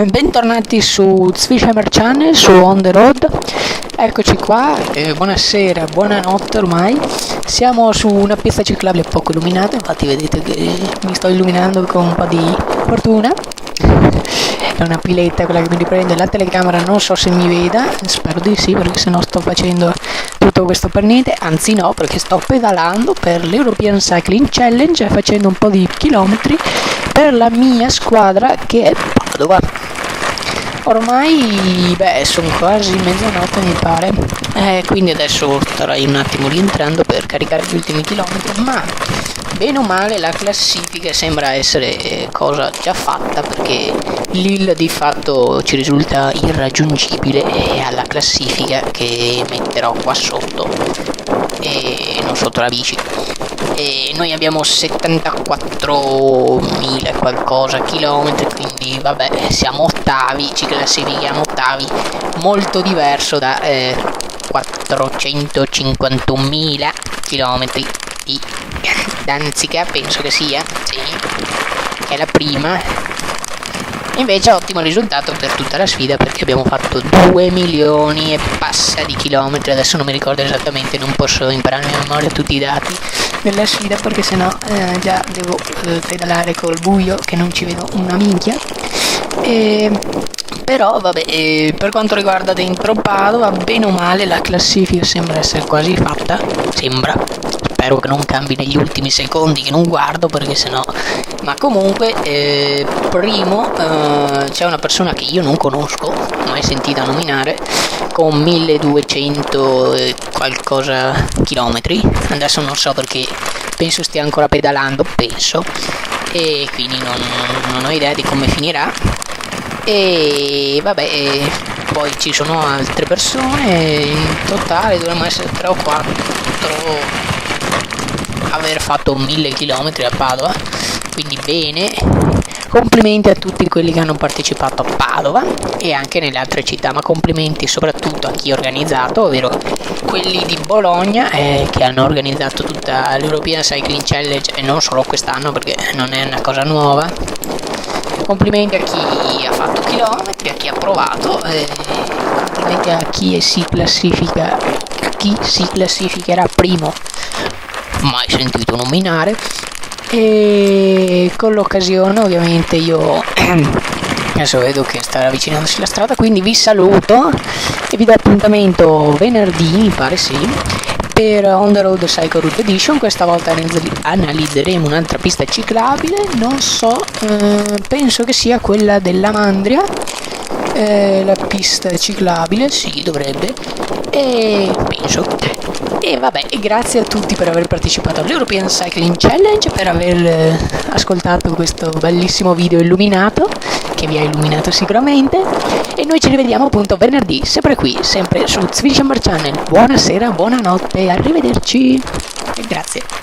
Bentornati su Zwisheimer Channel, su On The Road. Eccoci qua, buonasera, buonanotte ormai. Siamo su una pista ciclabile poco illuminata, infatti vedete che mi sto illuminando con un po' di fortuna. È una piletta quella che mi riprende la telecamera, non so se mi veda, spero di sì, perché sennò sto facendo tutto questo per niente. Anzi no, perché sto pedalando per l'European Cycling Challenge, facendo un po' di chilometri per la mia squadra che è Padova. Ormai sono quasi mezzanotte mi pare, quindi adesso starei un attimo rientrando per caricare gli ultimi chilometri, ma bene o male la classifica sembra essere cosa già fatta, perché Lille di fatto ci risulta irraggiungibile e alla classifica che metterò qua sotto e non sotto la bici. E noi abbiamo 74.000 qualcosa chilometri, quindi vabbè, siamo ottavi, ci classifichiamo ottavi, molto diverso da 451.000 chilometri di Danzica, penso che sia, sì, che è la prima. Invece ottimo risultato per tutta la sfida, perché abbiamo fatto 2 milioni e passa di chilometri. Adesso non mi ricordo esattamente, non posso imparare a memoria tutti i dati della sfida, perché sennò già devo pedalare col buio che non ci vedo una minchia. Però vabbè, per quanto riguarda dentro Padova, bene o male la classifica sembra essere quasi fatta, sembra. Spero che non cambi negli ultimi secondi, che non guardo, perché sennò. Ma comunque primo c'è una persona che io non conosco, mai sentita nominare, con 1200 e qualcosa chilometri. Adesso non so, perché penso stia ancora pedalando, penso, e quindi non ho idea di come finirà. E vabbè, poi ci sono altre persone, in totale dovremmo essere 3 o 4 aver fatto 1000 km a Padova, quindi bene, complimenti a tutti quelli che hanno partecipato a Padova e anche nelle altre città, ma complimenti soprattutto a chi ha organizzato, ovvero quelli di Bologna che hanno organizzato tutta l'European Cycling Challenge, e non solo quest'anno, perché non è una cosa nuova. Complimenti a chi ha fatto chilometri, a chi ha provato, complimenti a chi si classificherà primo, mai sentito nominare. E con l'occasione ovviamente io adesso vedo che sta avvicinandosi la strada, quindi vi saluto e vi do appuntamento venerdì, mi pare, sì, per On The Road Cycle Route Edition. Questa volta analizzeremo un'altra pista ciclabile, non so, penso che sia quella della Mandria, la pista ciclabile, sì, dovrebbe, e penso. E vabbè, e grazie a tutti per aver partecipato all'European Cycling Challenge, per aver ascoltato questo bellissimo video illuminato, che vi ha illuminato sicuramente, e noi ci rivediamo appunto venerdì, sempre qui, sempre su Zwisheimer Channel. Buonasera, buonanotte, arrivederci e grazie.